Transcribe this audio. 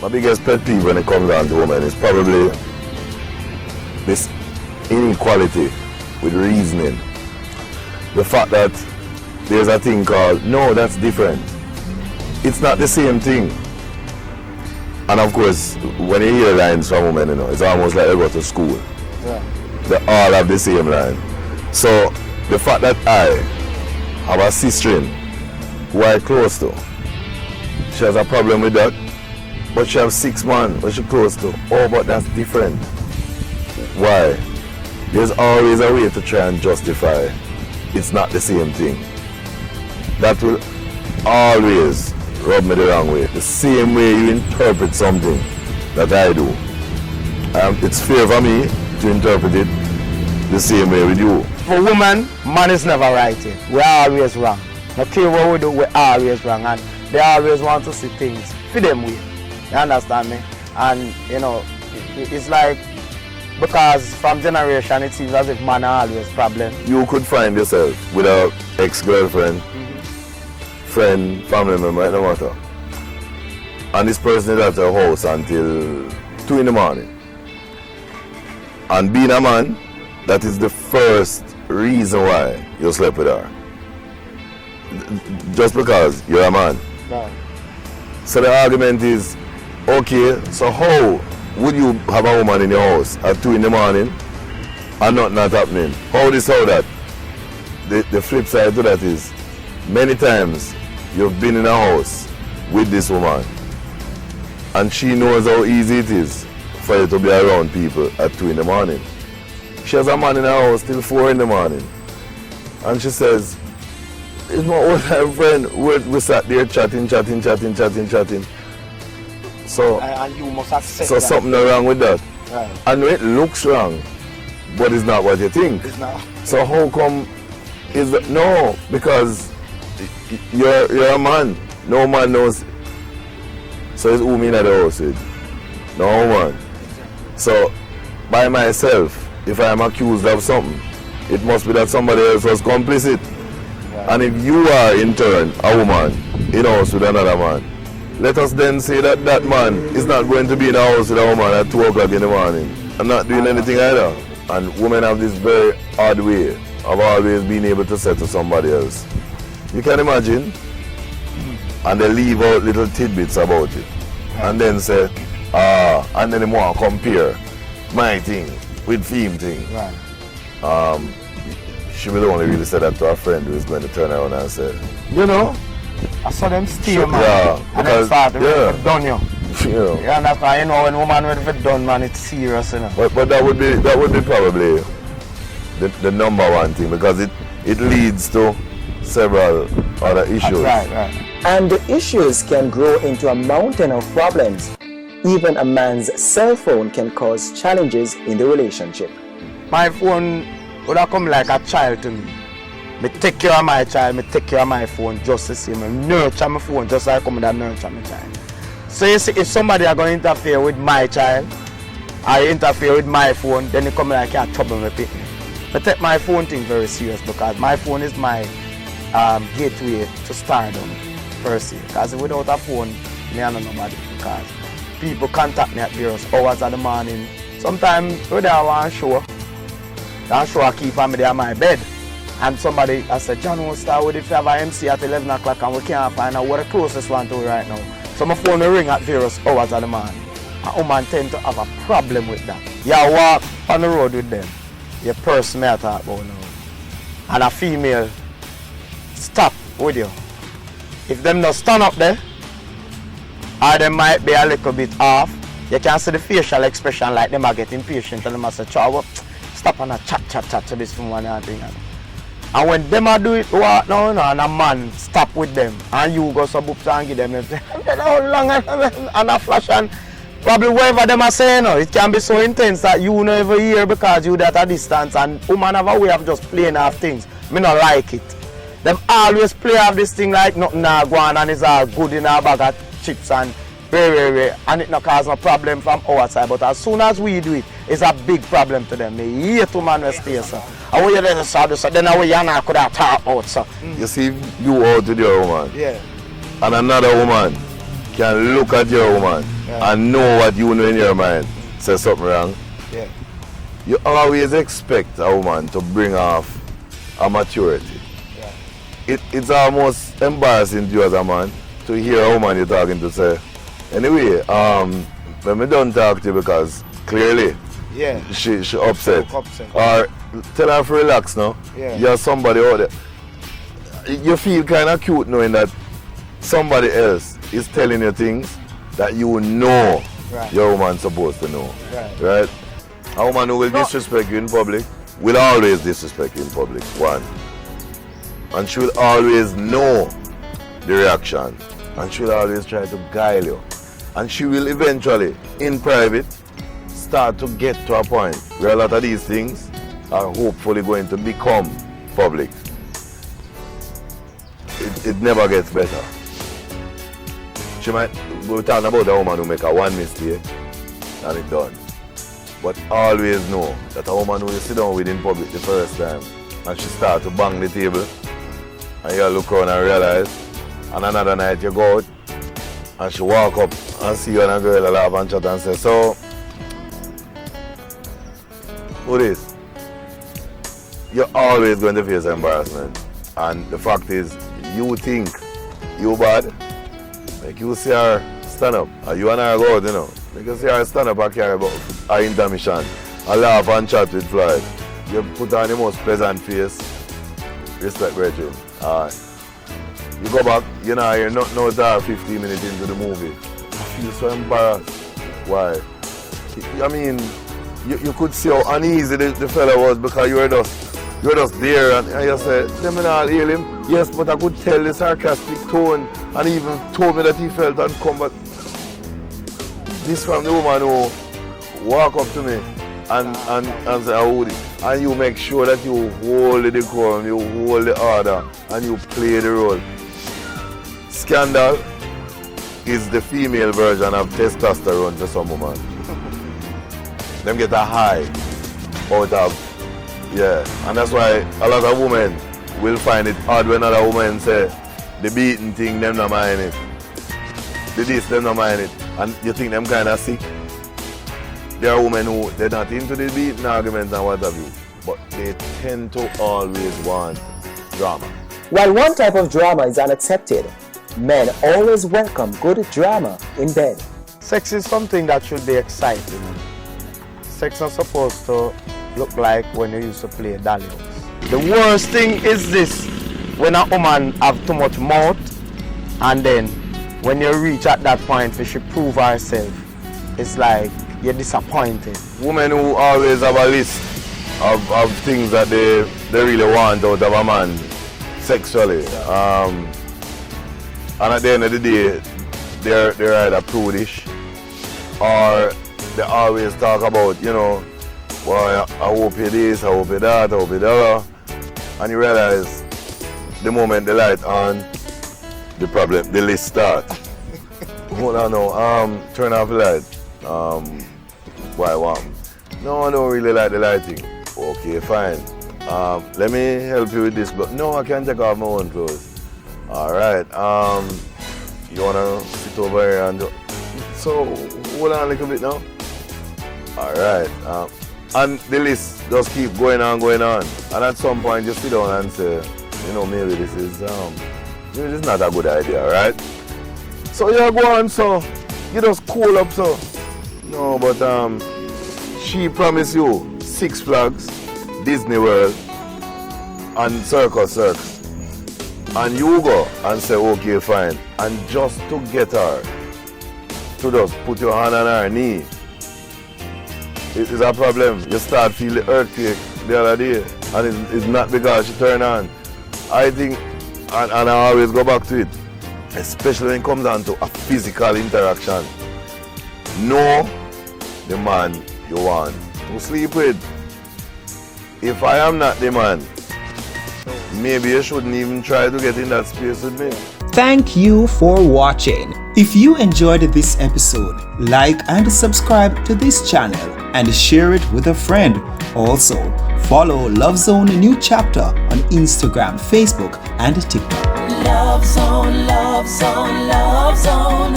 My biggest pet peeve when it comes down to women is probably this inequality with reasoning. The fact that there's a thing called, no, that's different. It's not the same thing. And of course, when you hear lines from women, you know, it's almost like they go to school. Yeah. They all have the same line. So the fact that I have a sister who I'm close to, she has a problem with that, but she has 6 months who she's close to. Oh, but that's different. Why? There's always a way to try and justify it's not the same thing. That will always rub me the wrong way. The same way you interpret something that I do. It's fair for me to interpret it the same way with you. For women, man is never right here. We're always wrong. No care what we do, we're always wrong. And they always want to see things for them way. You understand me? And you know, it's like, because from generation it seems as if man are always problem. You could find yourself with an ex-girlfriend, friend, family member, no matter. And this person is at your house until 2 in the morning. And being a man, that is the first reason why you slept with her. Just because you're a man. No. So the argument is, okay, so how would you have a woman in your house at 2 in the morning and not happening? How this, how that? The flip side to that is, many times you've been in a house with this woman and she knows how easy it is for you to be around people at 2 in the morning. She has a man in her house till 4 in the morning. And she says, it's my old time friend. We sat there chatting. So, and you must accept so that. something wrong with that. Right. I know it looks wrong, but it's not what you think. It's not. So how come is that? No, because you're a man. No man knows. So it's who me in the house with? No man. So by myself, if I am accused of something, it must be that somebody else was complicit. Right. And if you are in turn a woman in a house with another man, let us then say that that man is not going to be in a house with a woman at 2 o'clock in the morning and not doing anything either. And women have this very odd way of always being able to say to somebody else. You can imagine? And they leave out little tidbits about it. And then say, and then they want to compare my thing with theme thing. Right. She will only really say that to her friend who is going to turn around and say, you know, I saw them steal, man. Yeah, and then start to done you. You know. You understand? You know, when woman ready for done, man, it's serious, you know. But that would be probably the number one thing, because it leads to several other issues. That's right. And the issues can grow into a mountain of problems. Even a man's cell phone can cause challenges in the relationship. My phone would have come like a child to me. I take care of my child, I take care of my phone just the same. I nurture my phone just like I come and nurture my child. So you see, if somebody are going to interfere with my child, or interfere with my phone, then they come like a trouble with it. I take my phone thing very serious, because my phone is my gateway to stardom, per se. Because without a phone, I don't know nobody. Because people contact me at various hours of the morning. Sometimes when I want to show, I keep me there on my bed. And somebody I said, John, we'll start with it if you have an Emcee at 11 o'clock and we can't find out what the closest one to right now. So my phone will ring at various hours of the morning. And women tend to have a problem with that. You walk on the road with them, your person may talk about now. And a female stop with you. If them not stand up there, or they might be a little bit off, you can see the facial expression like them are getting impatient and them are say, stop and chat to this woman and thing. And when them a do it, what now, and a man stop with them, and you go some books and give them, and say, how long, and a flash, and probably whatever them are saying, it can be so intense that you never hear because you at a distance, and women have a way of just playing off things. Me not like it. Them always play off this thing like nothing now go on, and it's all good in a bag of chips and very, and it not cause no problem from our side. But as soon as we do it, it's a big problem to them. They hate women will stay so. And when you then so then away you not could have talk out so. You see, you out with your woman. Yeah. And another woman can look at your woman and know what you know in your mind, say something wrong, Yeah. you always expect a woman to bring off a maturity. Yeah. It's almost embarrassing to you as a man to hear a woman you're talking to say, anyway, let me don't talk to you because clearly Yeah. she upset. Upset. Or tell her to relax now. Yeah. You're somebody out there. You feel kind of cute knowing that somebody else is telling you things that you know Right. your woman's supposed to know. Right. Right? A woman who will disrespect you in public will always disrespect you in public. One. And she will always know the reaction. And she will always try to guile you. And she will eventually, in private, start to get to a point where a lot of these things are hopefully going to become public. It never gets better. We're talking about a woman who make a one mistake and it's done. But always know that a woman who you sit down with in public the first time and she start to bang the table and you look around and realize, and another night you go out and she walk up and see you and a girl laugh and chat and say, so, who this? You're always going to face embarrassment. And the fact is, you think you bad, like you see her stand up, and you and her go out, you know. Like you see her stand up and carry about her intermission, and laugh and chat with Floyd. You put on the most pleasant face, respect Bridget. You go back, you know, you're not no there 15 minutes into the movie. I feel so embarrassed. Why? I mean, you could see how uneasy the fella was because you were just there and you said, let me not heal him. Yes, but I could tell the sarcastic tone and he even told me that he felt uncomfortable. This from the woman who walk up to me and say, oh, and you make sure that you hold the decorum, you hold the order and you play the role. Scandal is the female version of testosterone for some women. Them get a high out of, yeah. And that's why a lot of women will find it odd when other women say, the beating thing, them not mind it. The this, them not mind it. And you think them kind of sick. There are women who, they're not into the beating arguments and what have you, but they tend to always want drama. While one type of drama is unaccepted, men always welcome good drama in bed. Sex is something that should be exciting. Sex is supposed to look like when you used to play dollyhooks. The worst thing is this, when a woman have too much mouth and then when you reach at that point where she prove herself, it's like you're disappointed. Women who always have a list of things that they really want out of a man sexually. And at the end of the day, they're either prudish or they always talk about, you know, well, I hope you this, I hope you that, I hope you that. And you realize the moment the light on, the list starts. Hold on now, turn off the light. Why what? No, I don't really like the lighting. Okay, fine. Let me help you with this, but no, I can't take off my own clothes. Alright, you wanna sit over here and do... So, hold on a little bit now. Alright, and the list just keep going on. And at some point you sit down and say, you know, maybe this is not a good idea, right? So you go on, so you just cool up, so. No, but she promised you 6 Flags, Disney World, and Circus. And you go and say, okay, fine. And just to get her to just put your hand on her knee, it is a problem. You start feel the earthquake the other day, and it's not because she turned on. I think, and I always go back to it, especially when it comes down to a physical interaction. Know the man you want to sleep with. If I am not the man, maybe you shouldn't even try to get in that space with me. Thank you for watching. If you enjoyed this episode, like and subscribe to this channel and share it with a friend. Also, follow Love Zone New Chapter on Instagram, Facebook and TikTok. Love Zone, Love Zone, Love Zone.